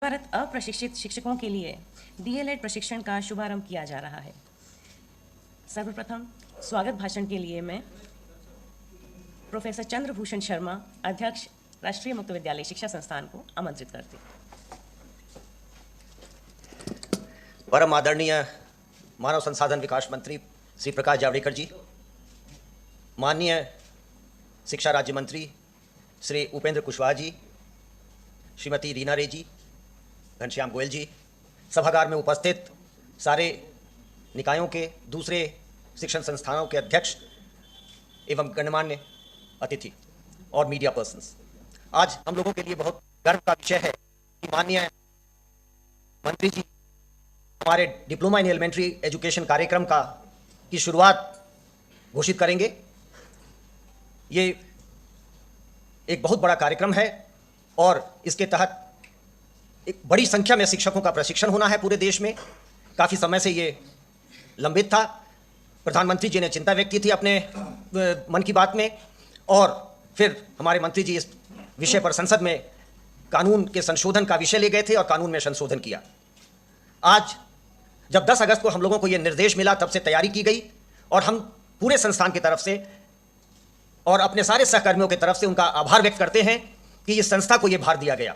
भारत अप्रशिक्षित शिक्षकों के लिए डीएलएड प्रशिक्षण का शुभारंभ किया जा रहा है। सर्वप्रथम स्वागत भाषण के लिए मैं प्रोफेसर चंद्रभूषण शर्मा, अध्यक्ष राष्ट्रीय मुक्त विद्यालय शिक्षा संस्थान को आमंत्रित करती हूँ। परम आदरणीय मानव संसाधन विकास मंत्री श्री प्रकाश जावड़ेकर जी, माननीय शिक्षा राज्य मंत्री श्री उपेंद्र कुशवाहा जी, श्रीमती रीना रे जी, घनश्याम गोयल जी, सभागार में उपस्थित सारे निकायों के दूसरे शिक्षण संस्थानों के अध्यक्ष एवं गणमान्य अतिथि और मीडिया पर्सन्स, आज हम लोगों के लिए बहुत गर्व का विषय है कि माननीय मंत्री जी हमारे डिप्लोमा इन एलिमेंट्री एजुकेशन कार्यक्रम की शुरुआत घोषित करेंगे। ये एक बहुत बड़ा कार्यक्रम है और इसके तहत एक बड़ी संख्या में शिक्षकों का प्रशिक्षण होना है पूरे देश में। काफ़ी समय से ये लंबित था। प्रधानमंत्री जी ने चिंता व्यक्त की थी अपने मन की बात में और फिर हमारे मंत्री जी इस विषय पर संसद में कानून के संशोधन का विषय ले गए थे और कानून में संशोधन किया। आज जब 10 अगस्त को हम लोगों को ये निर्देश मिला तब से तैयारी की गई और हम पूरे संस्थान की तरफ से और अपने सारे सहकर्मियों की तरफ से उनका आभार व्यक्त करते हैं कि इस संस्था को ये भार दिया गया।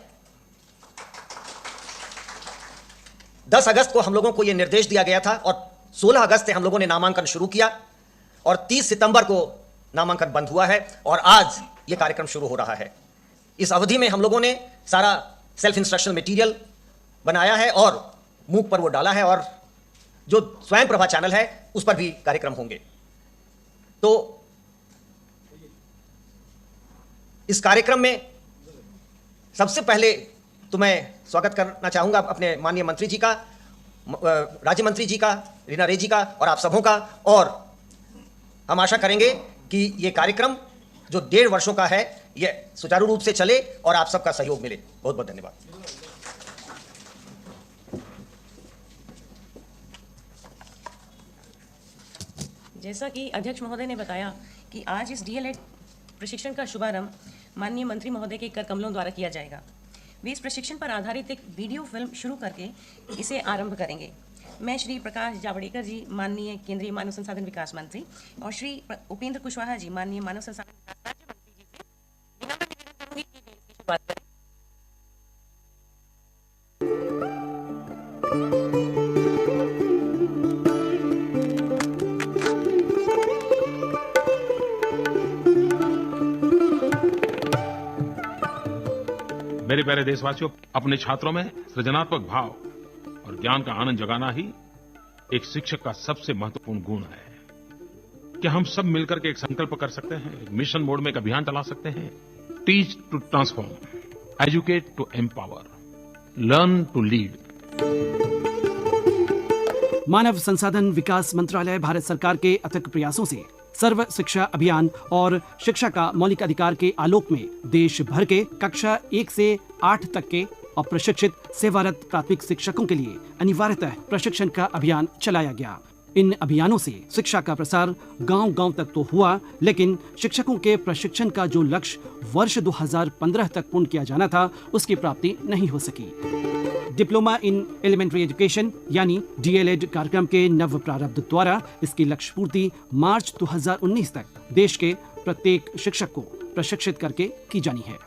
10 अगस्त को हम लोगों को ये निर्देश दिया गया था और 16 अगस्त से हम लोगों ने नामांकन शुरू किया और 30 सितंबर को नामांकन बंद हुआ है और आज ये कार्यक्रम शुरू हो रहा है। इस अवधि में हम लोगों ने सारा सेल्फ इंस्ट्रक्शनल मटेरियल बनाया है और मूक पर वो डाला है और जो स्वयं प्रभा चैनल है उस पर भी कार्यक्रम होंगे। तो इस कार्यक्रम में सबसे पहले तो मैं स्वागत करना चाहूंगा अपने माननीय मंत्री जी का, राज्य मंत्री जी का, रीना रे जी का और आप सबों का, और हम आशा करेंगे कि ये कार्यक्रम जो 1.5 वर्षों का है ये सुचारू रूप से चले और आप सबका सहयोग मिले। बहुत बहुत धन्यवाद। जैसा कि अध्यक्ष महोदय ने बताया कि आज इस डीएलएड प्रशिक्षण का शुभारंभ माननीय मंत्री महोदय के कर कमलों द्वारा किया जाएगा। वे इस प्रशिक्षण पर आधारित एक वीडियो फिल्म शुरू करके इसे आरंभ करेंगे। मैं श्री प्रकाश जावड़ेकर जी, माननीय केंद्रीय मानव संसाधन विकास मंत्री, और श्री उपेंद्र कुशवाहा जी, माननीय मानव संसाधन विकास राज्य मंत्री जी से विनम्र निवेदन करूंगी कि वे इसकी शुरुआत करें। मेरे प्यारे देशवासियों, अपने छात्रों में सृजनात्मक भाव और ज्ञान का आनंद जगाना ही एक शिक्षक का सबसे महत्वपूर्ण गुण है। क्या हम सब मिलकर के एक संकल्प कर सकते हैं, एक मिशन मोड में एक अभियान चला सकते हैं? Teach to transform, educate to empower, learn to lead. मानव संसाधन विकास मंत्रालय भारत सरकार के अथक प्रयासों से सर्व शिक्षा अभियान और शिक्षा का मौलिक अधिकार के आलोक में देश भर के कक्षा 1 से 8 तक के अप्रशिक्षित सेवारत प्राथमिक शिक्षकों के लिए अनिवार्यतः प्रशिक्षण का अभियान चलाया गया। इन अभियानों से शिक्षा का प्रसार गांव-गांव तक तो हुआ, लेकिन शिक्षकों के प्रशिक्षण का जो लक्ष्य वर्ष 2015 तक पूर्ण किया जाना था, उसकी प्राप्ति नहीं हो सकी। डिप्लोमा इन एलिमेंट्री एजुकेशन यानी डीएलएड कार्यक्रम के नव प्रारब्ध द्वारा इसकी लक्ष्य पूर्ति मार्च 2019 तक देश के प्रत्येक शिक्षक को प्रशिक्षित करके की जानी है।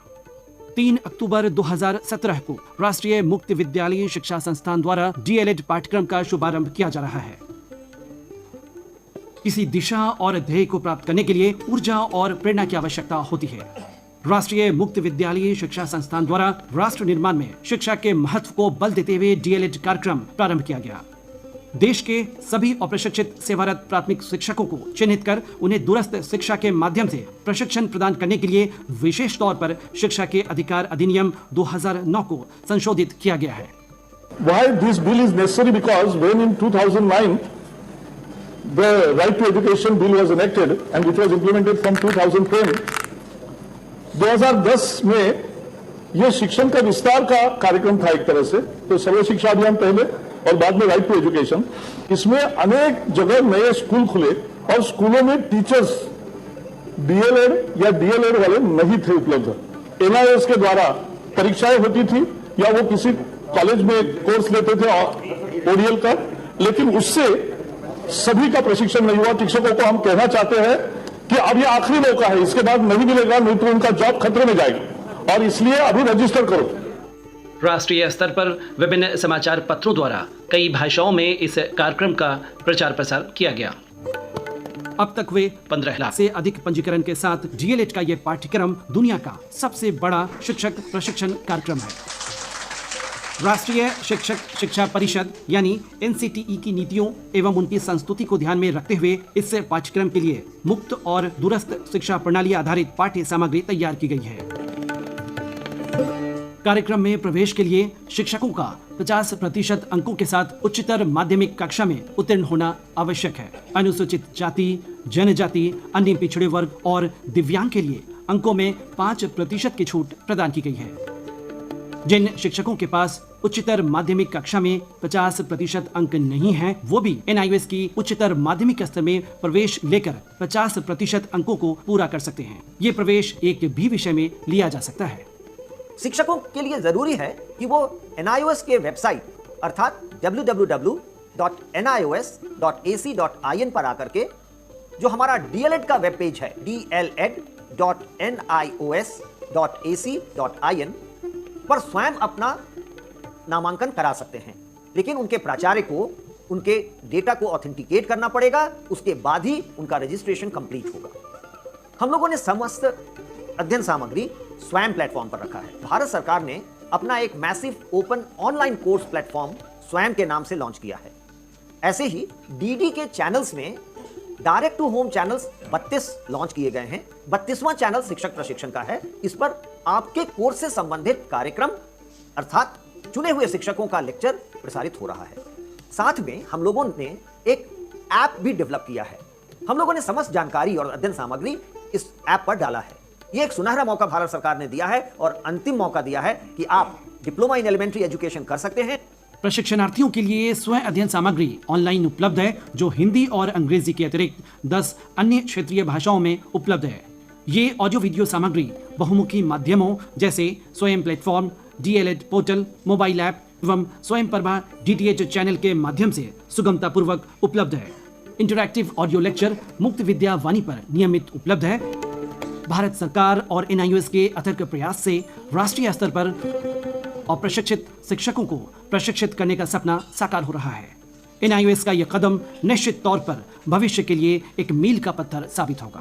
3 अक्टूबर 2017 को राष्ट्रीय मुक्त विद्यालय शिक्षा संस्थान द्वारा डीएलएड पाठ्यक्रम का शुभारंभ किया जा रहा है। किसी दिशा और ध्येय को प्राप्त करने के लिए ऊर्जा और प्रेरणा की आवश्यकता होती है। राष्ट्रीय मुक्त विद्यालय शिक्षा संस्थान द्वारा राष्ट्र निर्माण में शिक्षा के महत्व को बल देते हुए डीएलएड कार्यक्रम प्रारंभ किया गया। देश के सभी अप्रशिक्षित सेवारत प्राथमिक शिक्षकों को चिन्हित कर उन्हें दूरस्थ शिक्षा के माध्यम से प्रशिक्षण प्रदान करने के लिए विशेष तौर पर शिक्षा के अधिकार अधिनियम 2009 को संशोधित किया गया है। Why this bill is necessary? Because when in 2009 the Right to Education bill was enacted and which was implemented from 2010, 2010 में यह शिक्षण का विस्तार का कार्यक्रम था एक तरह से। तो सर्व शिक्षा अभियान पहले और बाद में राइट टू एजुकेशन, इसमें अनेक जगह नए स्कूल खुले और स्कूलों में टीचर्स डीएलएड या डीएलएड वाले नहीं थे उपलब्ध। एनआईएस के द्वारा परीक्षाएं होती थी या वो किसी कॉलेज में कोर्स लेते थे ओडीएल का, लेकिन उससे सभी का प्रशिक्षण नहीं हुआ। शिक्षकों को हम कहना चाहते हैं कि अब ये आखिरी मौका है, इसके बाद नहीं मिलेगा, नहीं तो उनका जॉब खतरे में जाएगी, और इसलिए अभी रजिस्टर करो। राष्ट्रीय स्तर पर विभिन्न समाचार पत्रों द्वारा कई भाषाओं में इस कार्यक्रम का प्रचार प्रसार किया गया। अब तक हुए 15 लाख से अधिक पंजीकरण के साथ डीएलएड का यह पाठ्यक्रम दुनिया का सबसे बड़ा शिक्षक प्रशिक्षण कार्यक्रम है। राष्ट्रीय शिक्षक शिक्षा परिषद यानी एनसीटीई की नीतियों एवं उनकी संस्तुति को ध्यान में रखते हुए इस पाठ्यक्रम के लिए मुक्त और दूरस्थ शिक्षा प्रणाली आधारित पाठ्य सामग्री तैयार की गई है। कार्यक्रम में प्रवेश के लिए शिक्षकों का 50% अंकों के साथ उच्चतर माध्यमिक कक्षा में उत्तीर्ण होना आवश्यक है। अनुसूचित जाति, जनजाति, अन्य पिछड़े वर्ग और दिव्यांग के लिए अंकों में 5% की छूट प्रदान की गई है। जिन शिक्षकों के पास उच्चतर माध्यमिक कक्षा में 50% अंक नहीं हैं, वो भी एनआईओएस की उच्चतर माध्यमिक स्तर में प्रवेश लेकर 50% अंकों को पूरा कर सकते हैं। ये प्रवेश एक भी विषय में लिया जा सकता है। शिक्षकों के लिए जरूरी है कि वो एनआईओएस के वेबसाइट अर्थात www.nios.ac.in पर आकर के जो हमारा डीएलएड का वेब पेज है dled.nios.ac.in पर स्वयं अपना नामांकन करा सकते हैं, लेकिन उनके प्राचार्य को उनके डेटा को ऑथेंटिकेट करना पड़ेगा, उसके बाद ही उनका रजिस्ट्रेशन कंप्लीट होगा। हम लोगों ने समस्त अध्ययन सामग्री स्वयं प्लेटफॉर्म पर रखा है। भारत सरकार ने अपना एक massive open online course platform Swayam के नाम से लॉन्च किया है। ऐसे ही डीडी के चैनल्स में direct to home channels 32 launch किए गए हैं। 32वां चैनल शिक्षक प्रशिक्षण का है। इस पर आपके कोर्स से संबंधित कार्यक्रम अर्थात चुने हुए शिक्षकों का लेक्चर प्रसारित हो रहा है। साथ में हम लोगों ने एक ऐप भी डेवलप किया है। हम लोगों ने समस्त जानकारी और अध्ययन सामग्री इस ऐप पर डाला है। यह एक सुनहरा मौका भारत सरकार ने दिया है और अंतिम मौका दिया है कि आप डिप्लोमा इन एलिमेंट्री एजुकेशन कर सकते हैं। प्रशिक्षणार्थियों के लिए स्वयं अध्ययन सामग्री ऑनलाइन उपलब्ध है, जो हिंदी और अंग्रेजी के अतिरिक्त 10 अन्य क्षेत्रीय भाषाओं में उपलब्ध है। ये ऑडियो वीडियो सामग्री बहुमुखी माध्यमों जैसे स्वयं platform, DElEd portal, mobile app एवं स्वयं प्रभा डीटीएच चैनल के माध्यम से सुगमता पूर्वक उपलब्ध है। इंटरैक्टिव ऑडियो लेक्चर मुक्त विद्या वाणी पर नियमित उपलब्ध है। भारत सरकार और एनआईओएस के अथक प्रयास से राष्ट्रीय स्तर पर अप्रशिक्षित शिक्षकों को प्रशिक्षित करने का सपना साकार हो रहा है। एनआईओएस का यह कदम निश्चित तौर पर भविष्य के लिए एक मील का पत्थर साबित होगा।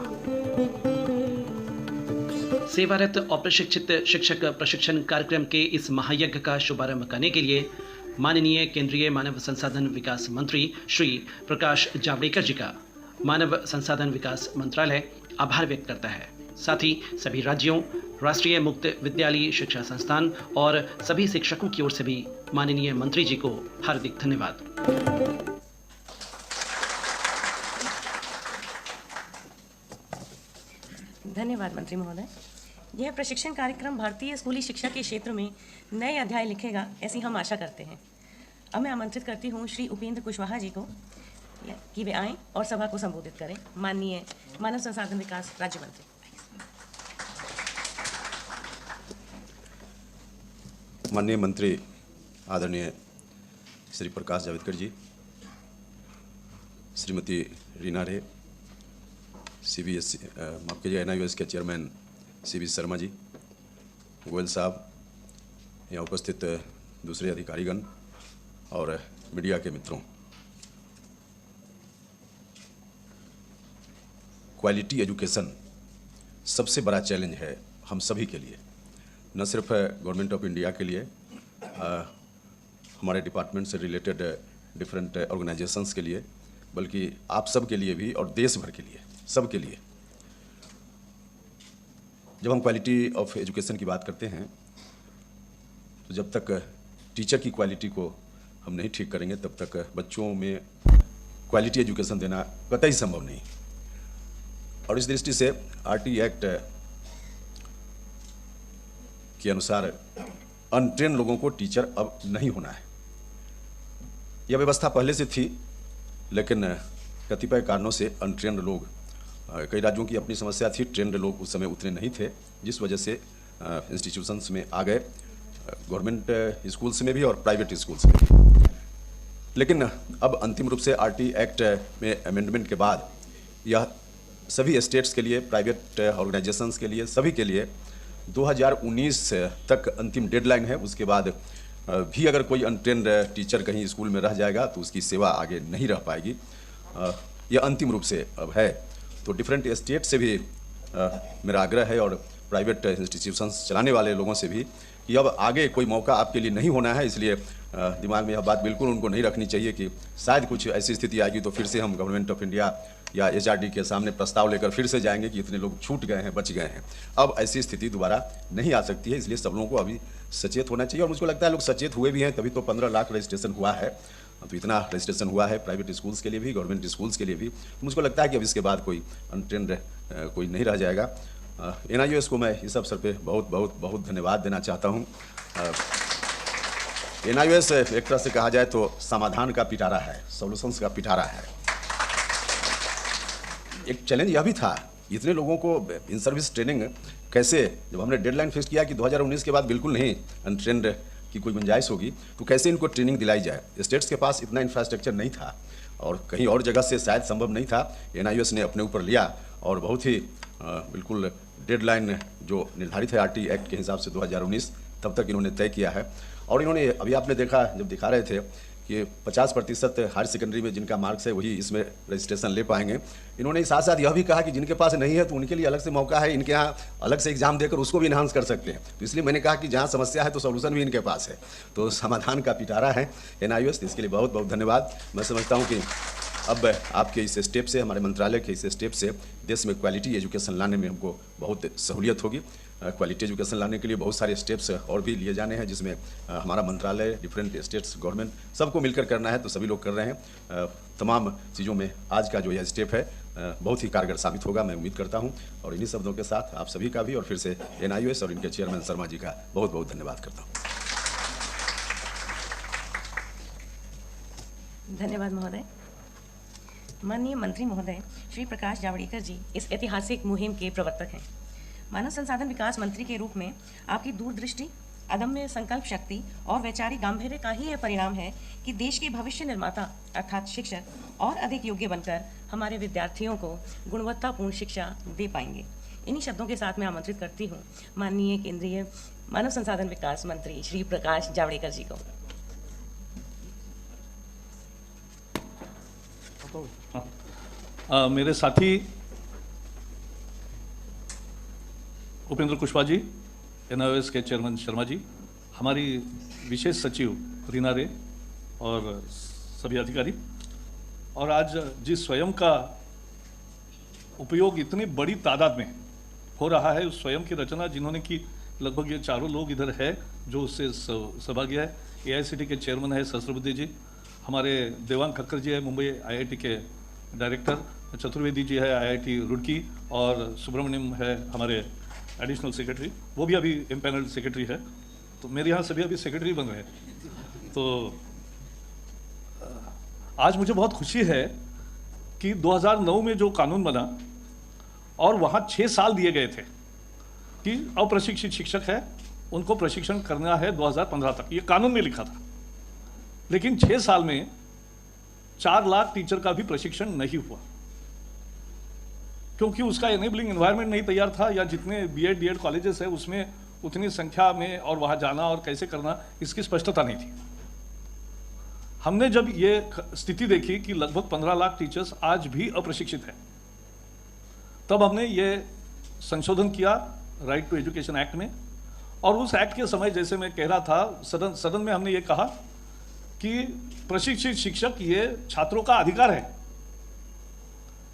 सेवारत अप्रशिक्षित शिक्षक प्रशिक्षण कार्यक्रम के इस महायज्ञ का शुभारंभ करने के लिए माननीय केंद्रीय मानव संसाधन विकास मंत्री श्री प्रकाश जावड़ेकर जी का मानव संसाधन विकास मंत्रालय आभार व्यक्त करता है। साथ ही सभी राज्यों, राष्ट्रीय मुक्त विद्यालयी शिक्षा संस्थान और सभी शिक्षकों की ओर से भी माननीय मंत्री जी को हार्दिक धन्यवाद। धन्यवाद मंत्री महोदय। यह प्रशिक्षण कार्यक्रम भारतीय स्कूली शिक्षा के क्षेत्र में नए अध्याय लिखेगा, ऐसी हम आशा करते हैं। अब मैं आमंत्रित करती हूँ श्री उपेंद्र कुशवाहा जी को कि वे आएं और सभा को संबोधित करें। माननीय मानव संसाधन विकास राज्य मंत्री। माननीय मंत्री आदरणीय श्री प्रकाश जावड़ेकर जी, श्रीमती रीना रे, सीबीएसई माफ कीजिए एनआईओएस के चेयरमैन सीबी शर्मा जी, गोयल साहब, यहाँ उपस्थित दूसरे अधिकारीगण और मीडिया के मित्रों, क्वालिटी एजुकेशन सबसे बड़ा चैलेंज है हम सभी के लिए, न सिर्फ गवर्नमेंट ऑफ इंडिया के लिए, हमारे डिपार्टमेंट से रिलेटेड डिफरेंट ऑर्गेनाइजेशंस के लिए, बल्कि आप सब के लिए भी और देश भर के लिए, सब के लिए। जब हम क्वालिटी ऑफ एजुकेशन की बात करते हैं तो जब तक टीचर की क्वालिटी को हम नहीं ठीक करेंगे तब तक बच्चों में क्वालिटी एजुकेशन देना कतई संभव नहीं। और इस दृष्टि से आरटी एक्ट के अनुसार अनट्रेन लोगों को टीचर अब नहीं होना है। यह व्यवस्था पहले से थी, लेकिन कतिपय कारणों से अनट्रेंड लोग, कई राज्यों की अपनी समस्या थी, ट्रेंड लोग उस समय उतने नहीं थे, जिस वजह से इंस्टीट्यूशंस में आ गए गवर्नमेंट स्कूल्स में भी और प्राइवेट स्कूल्स में भी। लेकिन अब अंतिम रूप से आरटी एक्ट में अमेंडमेंट के बाद यह सभी स्टेट्स के लिए, प्राइवेट ऑर्गेनाइजेशंस के लिए, सभी के लिए 2019 तक अंतिम डेडलाइन है। उसके बाद भी अगर कोई अनट्रेंड टीचर कहीं स्कूल में रह जाएगा तो उसकी सेवा आगे नहीं रह पाएगी। यह अंतिम रूप से अब है। तो डिफरेंट स्टेट से भी मेरा आग्रह है और प्राइवेट इंस्टीट्यूशंस चलाने वाले लोगों से भी कि अब आगे कोई मौका आपके लिए नहीं होना है। इसलिए दिमाग में यह बात बिल्कुल उनको नहीं रखनी चाहिए कि शायद कुछ ऐसी स्थिति आएगी तो फिर से हम गवर्नमेंट ऑफ इंडिया या एचआरडी के सामने प्रस्ताव लेकर फिर से जाएंगे कि इतने लोग छूट गए हैं, बच गए हैं। अब ऐसी स्थिति दोबारा नहीं आ सकती है। इसलिए सब लोगों को अभी सचेत होना चाहिए और मुझको लगता है लोग सचेत हुए भी हैं, तभी तो 15 लाख रजिस्ट्रेशन हुआ है। तो इतना रजिस्ट्रेशन हुआ है प्राइवेट स्कूल्स के लिए भी, गवर्नमेंट स्कूल्स के लिए भी। मुझको लगता है कि अब इसके बाद कोई अनट्रेंड कोई नहीं रह जाएगा। NIOS को मैं इस अवसर पे बहुत बहुत बहुत धन्यवाद देना चाहता हूँ। NIOS एक तरह से कहा जाए तो समाधान का पिटारा है, सॉल्यूशंस का पिटारा है। एक चैलेंज यह भी था, इतने लोगों को इन सर्विस ट्रेनिंग कैसे, जब हमने डेडलाइन फिक्स किया कि 2019 के बाद बिल्कुल नहीं अनट्रेंड की कोई गुंजाइश होगी, तो कैसे इनको ट्रेनिंग दिलाई जाए। स्टेट्स के पास इतना इंफ्रास्ट्रक्चर नहीं था और कहीं और जगह से शायद संभव नहीं था। NIOS ने अपने ऊपर लिया और बहुत ही बिल्कुल डेडलाइन जो निर्धारित है आरटी एक्ट के हिसाब से 2019 तब तक इन्होंने तय किया है। और इन्होंने अभी आपने देखा, जब दिखा रहे थे कि 50% हायर सेकेंडरी में जिनका मार्क्स है वही इसमें रजिस्ट्रेशन ले पाएंगे। इन्होंने साथ साथ यह भी कहा कि जिनके पास नहीं है तो उनके लिए अलग से मौका है, इनके यहाँ अलग से एग्जाम देकर उसको भी इन्हांस कर सकते हैं। तो इसलिए मैंने कहा कि जहाँ समस्या है तो सॉल्यूशन भी इनके पास है। तो समाधान का पिटारा है NIOS, इसके लिए बहुत बहुत धन्यवाद। मैं समझता हूँ कि अब आपके इस स्टेप से, हमारे मंत्रालय के इस स्टेप से देश में क्वालिटी एजुकेशन लाने में हमको बहुत सहूलियत होगी। क्वालिटी एजुकेशन लाने के लिए बहुत सारे स्टेप्स और भी लिए जाने हैं, जिसमें हमारा मंत्रालय, डिफरेंट स्टेट्स, गवर्नमेंट सबको मिलकर करना है। तो सभी लोग कर रहे हैं। तमाम चीज़ों में आज का जो यह स्टेप है बहुत ही कारगर साबित होगा, मैं उम्मीद करता हूं। और इन्हीं शब्दों के साथ आप सभी का भी और फिर से NIOS और इनके चेयरमैन शर्मा जी का बहुत बहुत धन्यवाद करता हूँ। धन्यवाद महोदय। माननीय मंत्री महोदय श्री प्रकाश जावड़ेकर जी इस ऐतिहासिक मुहिम के प्रवर्तक हैं। मानव संसाधन विकास मंत्री के रूप में आपकी दूरदृष्टि, अदम्य संकल्प शक्ति और वैचारिक गांधीर्य का ही यह परिणाम है कि देश के भविष्य निर्माता अर्थात शिक्षक और अधिक योग्य बनकर हमारे विद्यार्थियों को गुणवत्तापूर्ण शिक्षा दे पाएंगे। इन्हीं शब्दों के साथ मैं आमंत्रित करती हूँ माननीय केंद्रीय मानव संसाधन विकास मंत्री श्री प्रकाश जावड़ेकर जी को। मेरे साथी उपेंद्र कुशवाहा जी, NIOS के चेयरमैन शर्मा जी, हमारी विशेष सचिव रीना रे और सभी अधिकारी, और आज जिस स्वयं का उपयोग इतनी बड़ी तादाद में हो रहा है, उस स्वयं की रचना जिन्होंने की, लगभग ये चारों लोग इधर है जो उससे सौभाग्य है। AICTE के चेयरमैन है सहस्रबुद्धे जी, हमारे देवांग खक्कर जी है मुंबई IIT के डायरेक्टर, चतुर्वेदी जी है IIT रुड़की, और सुब्रमण्यम है हमारे एडिशनल सेक्रेटरी, वो भी अभी इम्पैनल्ड सेक्रेटरी है। तो मेरे यहाँ सभी अभी सेक्रेटरी बन रहे हैं। तो आज मुझे बहुत खुशी है कि 2009 में जो कानून बना और वहाँ 6 साल दिए गए थे कि अप्रशिक्षित शिक्षक है उनको प्रशिक्षण करना है 2015 तक, ये कानून में लिखा था। लेकिन 6 साल में 4 लाख टीचर का भी प्रशिक्षण नहीं हुआ, क्योंकि उसका एनेबलिंग एनवायरनमेंट नहीं तैयार था, या जितने BEd DEd कॉलेजेस है उसमें उतनी संख्या में और वहाँ जाना और कैसे करना इसकी स्पष्टता नहीं थी। हमने जब ये स्थिति देखी कि लगभग 15 लाख टीचर्स आज भी अप्रशिक्षित हैं, तब हमने ये संशोधन किया राइट टू एजुकेशन एक्ट में। और उस एक्ट के समय, जैसे मैं कह रहा था, सदन में हमने ये कहा कि प्रशिक्षित शिक्षक ये छात्रों का अधिकार है,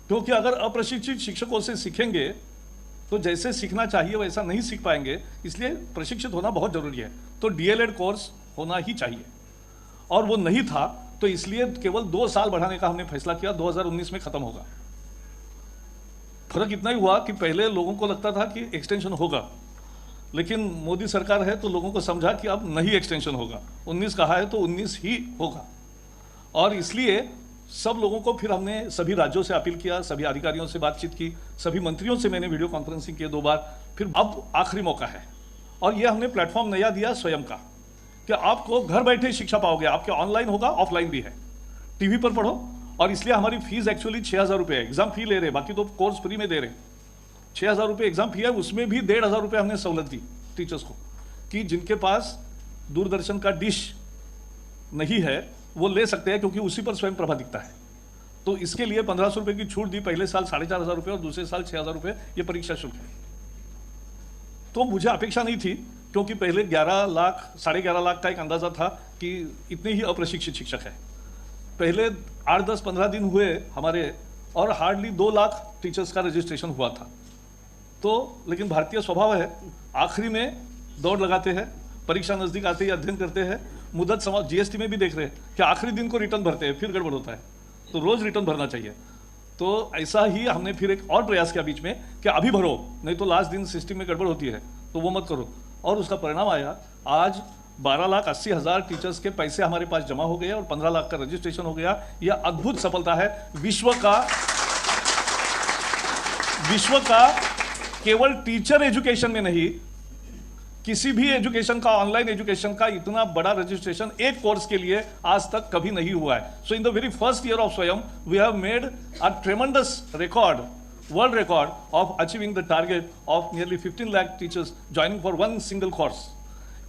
क्योंकि अगर अप्रशिक्षित शिक्षकों से सीखेंगे तो जैसे सीखना चाहिए वैसा नहीं सीख पाएंगे, इसलिए प्रशिक्षित होना बहुत जरूरी है। तो DLED कोर्स होना ही चाहिए, और वो नहीं था, तो इसलिए केवल 2 साल बढ़ाने का हमने फैसला किया, 2019 में खत्म होगा। फर्क इतना ही हुआ कि पहले लोगों को लगता था कि एक्सटेंशन होगा, लेकिन मोदी सरकार है तो लोगों को समझा कि अब नहीं एक्सटेंशन होगा, 19 कहा है तो 19 ही होगा। और इसलिए सब लोगों को फिर हमने सभी राज्यों से अपील किया, सभी अधिकारियों से बातचीत की, सभी मंत्रियों से मैंने वीडियो कॉन्फ्रेंसिंग किए 2 बार। फिर अब आखिरी मौका है और ये हमने प्लेटफॉर्म नया दिया स्वयं का कि आपको घर बैठे शिक्षा पाओगे, आपके ऑनलाइन होगा, ऑफलाइन भी है, टीवी पर पढ़ो। और इसलिए हमारी फीस एक्चुअली 6,000 रुपये है, एग्जाम फी ले रहे, बाकी तो कोर्स फ्री में दे रहे। 6,000 रुपये एग्जाम फी है, उसमें भी 1,500 रुपये हमने सहूलत दी टीचर्स को कि जिनके पास दूरदर्शन का डिश नहीं है वो ले सकते हैं, क्योंकि उसी पर स्वयं प्रभा दिखता है। तो इसके लिए 1,500 रुपये की छूट दी, पहले साल 4,500 रुपये और दूसरे साल 6,000 रुपये ये परीक्षा शुल्क है। तो मुझे अपेक्षा नहीं थी, क्योंकि पहले 11 लाख 11.5 लाख का एक अंदाजा था कि इतने ही अप्रशिक्षित शिक्षक है। पहले 8, 10, 15 दिन हुए हमारे, और हार्डली 2 लाख टीचर्स का रजिस्ट्रेशन हुआ था। तो लेकिन भारतीय स्वभाव है, आखिरी में दौड़ लगाते हैं, परीक्षा नजदीक आते ही अध्ययन करते हैं, मुदत समाप्त, जीएसटी में भी देख रहे हैं कि आखिरी दिन को रिटर्न भरते हैं, फिर गड़बड़ होता है। तो रोज रिटर्न भरना चाहिए। तो ऐसा ही हमने फिर एक और प्रयास किया बीच में कि अभी भरो, नहीं तो लास्ट दिन सिस्टम में गड़बड़ होती है, तो वो मत करो। और उसका परिणाम आया, आज 12,80,000 टीचर्स के पैसे हमारे पास जमा हो गए और 15 लाख का रजिस्ट्रेशन हो गया। यह अद्भुत सफलता है विश्व का केवल टीचर एजुकेशन में नहीं, किसी भी एजुकेशन का, ऑनलाइन एजुकेशन का इतना बड़ा रजिस्ट्रेशन एक कोर्स के लिए आज तक कभी नहीं हुआ है। So in the very first year of Swayam we have made a tremendous record, world record of achieving the target of nearly 15 lakh teachers joining for one single course.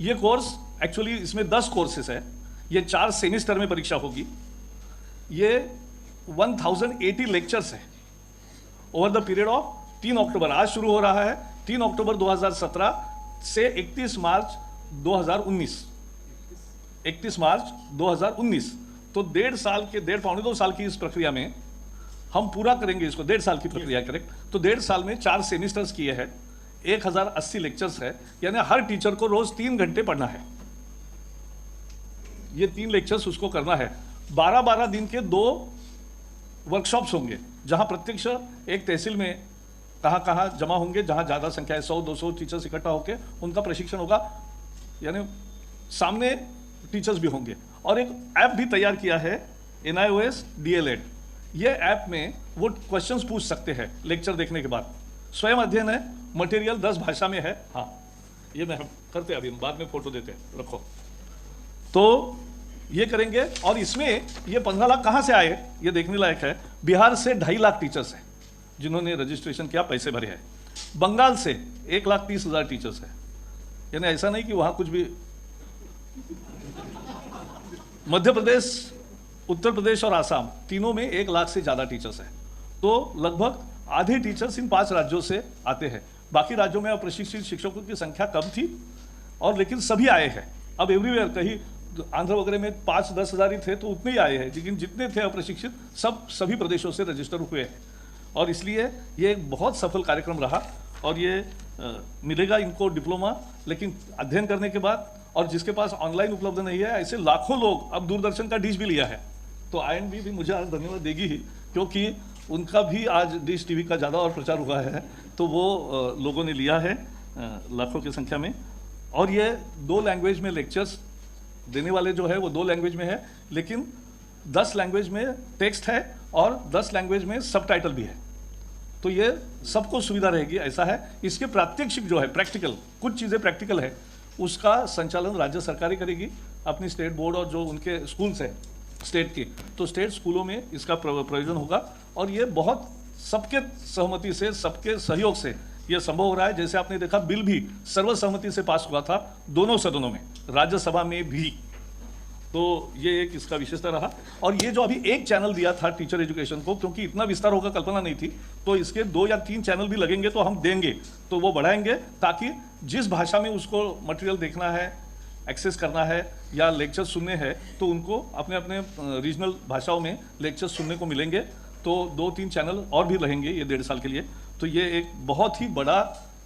ये कोर्स एक्चुअली इसमें 10 कोर्सेस है, ये 4 सेमिस्टर में परीक्षा होगी, ये 1080 lectures है over the period of 3 अक्टूबर, आज शुरू हो रहा है 3 अक्टूबर 2017 से 31 मार्च 2019, 31 मार्च 2019। तो 1.5 पौने 2 साल की इस प्रक्रिया में हम पूरा करेंगे इसको, 1.5 साल की प्रक्रिया करेक्ट। तो 1.5 साल में 4 सेमिस्टर्स किए हैं, 1080 लेक्चर्स है, यानी हर टीचर को रोज 3 घंटे पढ़ना है। ये 3 लेक्चर्स उसको करना है। 12-12 दिन के 2 वर्कशॉप्स होंगे, जहां प्रत्यक्ष एक तहसील में कहाँ जमा होंगे, जहां ज्यादा संख्या है, 100-200 टीचर्स इकट्ठा होकर उनका प्रशिक्षण होगा, यानी सामने टीचर्स भी होंगे। और एक ऐप भी तैयार किया है NIOS DLED। ये ऐप में वो क्वेश्चंस पूछ सकते हैं लेक्चर देखने के बाद, स्वयं अध्ययन है, मटेरियल 10 भाषा में है। हाँ, ये मैं हम करते हैं, अभी बाद में फोटो देते हैं, रखो। तो ये करेंगे। और इसमें ये 15 लाख कहाँ से आए ये देखने लायक है। बिहार से 2.5 लाख टीचर्स हैं जिन्होंने रजिस्ट्रेशन किया, पैसे भरे हैं। बंगाल से 1,30,000 टीचर्स है, यानी ऐसा नहीं कि वहां कुछ भी। मध्य प्रदेश, उत्तर प्रदेश और आसाम तीनों में 1 लाख से ज्यादा टीचर्स हैं। तो लगभग आधे टीचर्स इन 5 राज्यों से आते हैं। बाकी राज्यों में अप्रशिक्षित शिक्षकों की संख्या कम थी, और लेकिन सभी आए हैं। अब एवरीवेयर, कहीं आंध्र वगैरह में 5-10 हज़ार ही थे तो उतने ही आए हैं, लेकिन जितने थे अप्रशिक्षित सभी प्रदेशों से रजिस्टर हुए हैं। और इसलिए ये एक बहुत सफल कार्यक्रम रहा। और ये मिलेगा इनको डिप्लोमा, लेकिन अध्ययन करने के बाद। और जिसके पास ऑनलाइन उपलब्ध नहीं है, ऐसे लाखों लोग अब दूरदर्शन का डिश भी लिया है। तो INB भी मुझे आज धन्यवाद देगी ही, क्योंकि उनका भी आज डिश टीवी का ज़्यादा और प्रचार हुआ है, तो वो लोगों ने लिया है लाखों की संख्या में। और ये 2 लैंग्वेज में लेक्चर्स देने वाले जो है वो 2 लैंग्वेज में है, लेकिन 10 लैंग्वेज में टेक्स्ट है और 10 लैंग्वेज में सबटाइटल भी है। तो ये सबको सुविधा रहेगी, ऐसा है। इसके प्रात्यक्षिक जो है, प्रैक्टिकल, कुछ चीज़ें प्रैक्टिकल है, उसका संचालन राज्य सरकारें करेगी, अपनी स्टेट बोर्ड और जो उनके स्कूल्स हैं स्टेट के, तो स्टेट स्कूलों में इसका प्रयोजन होगा। और ये बहुत सबके सहमति से, सबके सहयोग से ये संभव हो रहा है। जैसे आपने देखा, बिल भी सर्वसहमति से पास हुआ था दोनों सदनों में, राज्यसभा में भी। तो ये एक इसका विशेषता रहा। और ये जो अभी एक चैनल दिया था टीचर एजुकेशन को, क्योंकि इतना विस्तार होगा कल्पना नहीं थी, तो इसके 2 या 3 चैनल भी लगेंगे, तो हम देंगे, तो वो बढ़ाएंगे, ताकि जिस भाषा में उसको मटेरियल देखना है, एक्सेस करना है या लेक्चर सुनने हैं, तो उनको अपने अपने रीजनल भाषाओं में लेक्चर सुनने को मिलेंगे। तो 2-3 चैनल और भी रहेंगे ये 1.5 साल के लिए। तो ये एक बहुत ही बड़ा,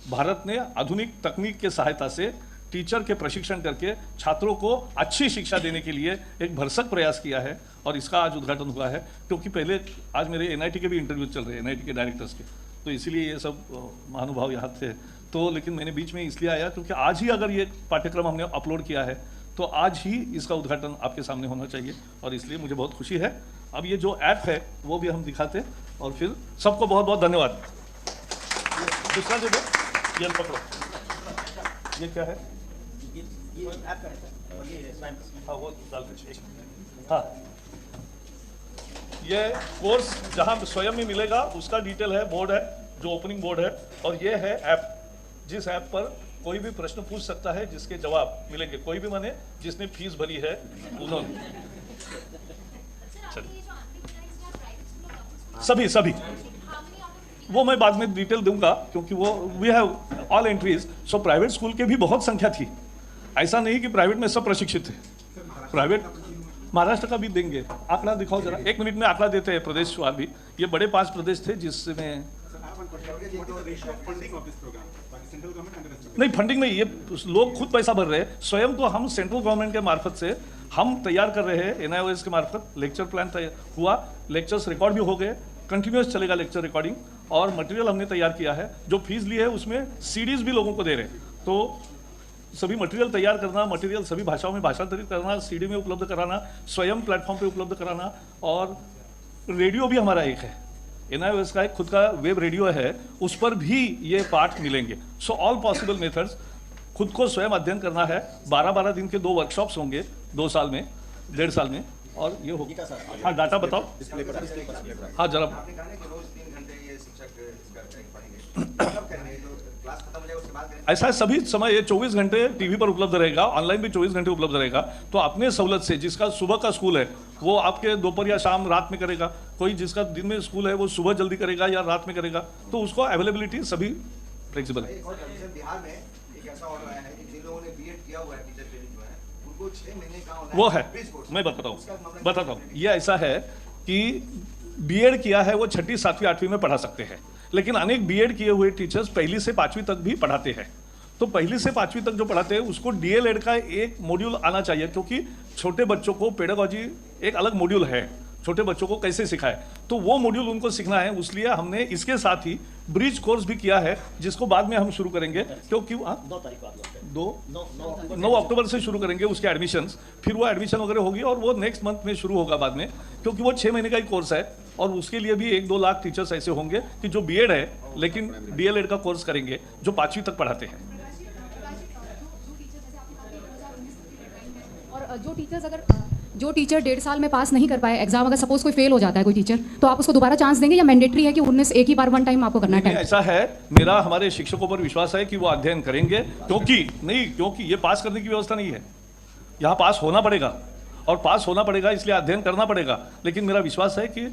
भारत ने आधुनिक तकनीक के सहायता से टीचर के प्रशिक्षण करके छात्रों को अच्छी शिक्षा देने के लिए एक भरसक प्रयास किया है। और इसका आज उद्घाटन हुआ है, क्योंकि पहले आज मेरे NIT के भी इंटरव्यू चल रहे हैं, NIT के डायरेक्टर्स के, तो इसीलिए ये सब महानुभाव यहाँ थे। तो लेकिन मैंने बीच में इसलिए आया क्योंकि आज ही अगर ये पाठ्यक्रम हमने अपलोड किया है, तो आज ही इसका उद्घाटन आपके सामने होना चाहिए, और इसलिए मुझे बहुत खुशी है। अब ये जो ऐप है वो भी हम दिखाते, और फिर सबको बहुत बहुत धन्यवाद। दूसरा जो ये पकड़ो। ये क्या है? हाँ वो डाल दीजिए। हाँ ये कोर्स जहाँ स्वयं में मिलेगा उसका डिटेल है, बोर्ड है जो ओपनिंग बोर्ड है, और ये है ऐप, जिस ऐप पर कोई भी प्रश्न पूछ सकता है जिसके जवाब मिलेंगे, कोई भी माने जिसने फीस भरी है उन्होंने। सभी वो मैं बाद में डिटेल दूंगा क्योंकि वो we have all entries. So private school के भी बहुत संख्या थी, ऐसा नहीं कि प्राइवेट में सब प्रशिक्षित थे। प्राइवेट महाराष्ट्र का भी देंगे, आंकड़ा दिखाओ जरा, 1 मिनट में आंकड़ा देते हैं प्रदेशवार भी। ये बड़े 5 प्रदेश थे जिसमें नहीं फंडिंग नहीं, ये लोग खुद पैसा भर रहे हैं स्वयं। तो हम सेंट्रल गवर्नमेंट के मार्फत से हम तैयार कर रहे हैं, NIOS के मार्फत लेक्चर प्लान हुआ, लेक्चर्स रिकॉर्ड भी हो गए, कंटिन्यूस चलेगा लेक्चर रिकॉर्डिंग, और मटेरियल हमने तैयार किया है। जो फीस ली है उसमें CDs भी लोगों को दे रहे हैं। तो सभी मटेरियल तैयार करना, मटेरियल सभी भाषाओं में भाषांतरित करना, CD में उपलब्ध कराना, स्वयं प्लेटफॉर्म पे उपलब्ध कराना, और रेडियो भी हमारा एक है, NIOS का एक खुद का वेब रेडियो है, उस पर भी ये पाठ मिलेंगे। सो ऑल पॉसिबल मेथड्स, खुद को स्वयं अध्ययन करना है। 12-12 दिन के 2 वर्कशॉप्स होंगे 2 साल में, 1.5 साल में, और ये होगा। हाँ डाटा बताओ। हाँ जरा ऐसा है, सभी समय ये 24 घंटे टीवी पर उपलब्ध रहेगा, ऑनलाइन भी 24 घंटे उपलब्ध रहेगा। तो अपने सहूलत से, जिसका सुबह का स्कूल है वो आपके दोपहर या शाम रात में करेगा, कोई जिसका दिन में स्कूल है वो सुबह जल्दी करेगा या रात में करेगा, तो उसको अवेलेबिलिटी सभी फ्लेक्सिबल है। बिहार में एक ऐसा हो रहा है कि जिन लोगों ने B.Ed किया हुआ है, टीचर ट्रेनिंग जो है, उनको 6 महीने का वो है, मैं बताता हूँ। ये ऐसा है कि B.Ed किया है वो 6ठी, 7वीं, 8वीं में पढ़ा सकते हैं, लेकिन अनेक B.Ed किए हुए टीचर्स 1ली से 5वीं तक भी पढ़ाते हैं। तो 1ली से 5वीं तक जो पढ़ाते हैं उसको DLED का एक मॉड्यूल आना चाहिए, क्योंकि छोटे बच्चों को पेडागोजी एक अलग मॉड्यूल है, छोटे बच्चों को कैसे सिखाए, तो वो मॉड्यूल उनको सीखना है। इसलिए हमने इसके साथ ही ब्रिज कोर्स भी किया है, जिसको बाद में हम शुरू करेंगे, क्योंकि 9 अक्टूबर से शुरू करेंगे उसके एडमिशन्स, फिर वो एडमिशन वगैरह होगी और वो नेक्स्ट मंथ में शुरू होगा बाद में, क्योंकि वो 6 महीने का ही कोर्स है। और उसके लिए भी 1-2 लाख टीचर्स ऐसे होंगे कि जो B.Ed है लेकिन DLED का कोर्स करेंगे, जो 5वीं तक पढ़ाते हैं। और जो टीचर 1.5 साल में पास नहीं कर पाए एग्जाम, अगर सपोज कोई फेल हो जाता है कोई टीचर, तो आप उसको दोबारा चांस देंगे या मैंडेटरी है कि 19 एक ही बार 1 टाइम आपको करना है? ऐसा है, मेरा हमारे शिक्षकों पर विश्वास है कि वो अध्ययन करेंगे, क्योंकि ये पास करने की व्यवस्था नहीं है, यहाँ पास होना पड़ेगा, और पास होना पड़ेगा इसलिए अध्ययन करना पड़ेगा। लेकिन मेरा विश्वास है कि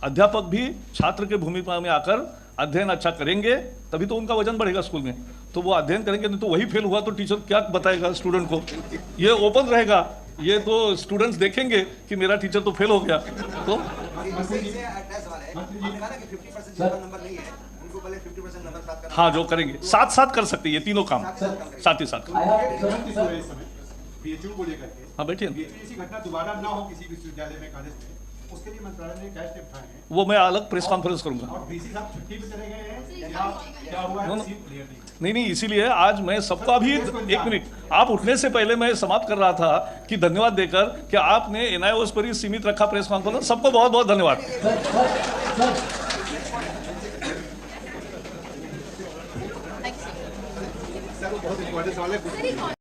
अध्यापक भी छात्र के भूमिका में आकर अध्ययन अच्छा करेंगे, तभी तो उनका वजन बढ़ेगा स्कूल में। तो वो अध्ययन करेंगे, नहीं तो वही फेल हुआ तो टीचर क्या बताएगा स्टूडेंट को? ये ओपन रहेगा, ये तो स्टूडेंट्स देखेंगे कि मेरा टीचर तो फेल हो गया। तो हाँ, जो करेंगे साथ कर सकते हैं, ये तीनों काम साथ ही साथ। हाँ बैठिए, घटना दोबारा ना हो किसी विश्वविद्यालय में, कॉलेज में, उसके लिए मंत्रालय ने क्या स्टेप उठाए हैं? वो मैं अलग प्रेस कॉन्फ्रेंस करूंगा। और VC साहब छुट्टी पे चले गए हैं या क्या हुआ है? नहीं, इसीलिए आज मैं सबका भी 1 मिनट, आप उठने से पहले मैं समाप्त कर रहा था कि धन्यवाद देकर कि आपने NIOS पर ही सीमित रखा प्रेस कॉन्फ्रेंस। सबको बहुत बहुत धन्यवाद।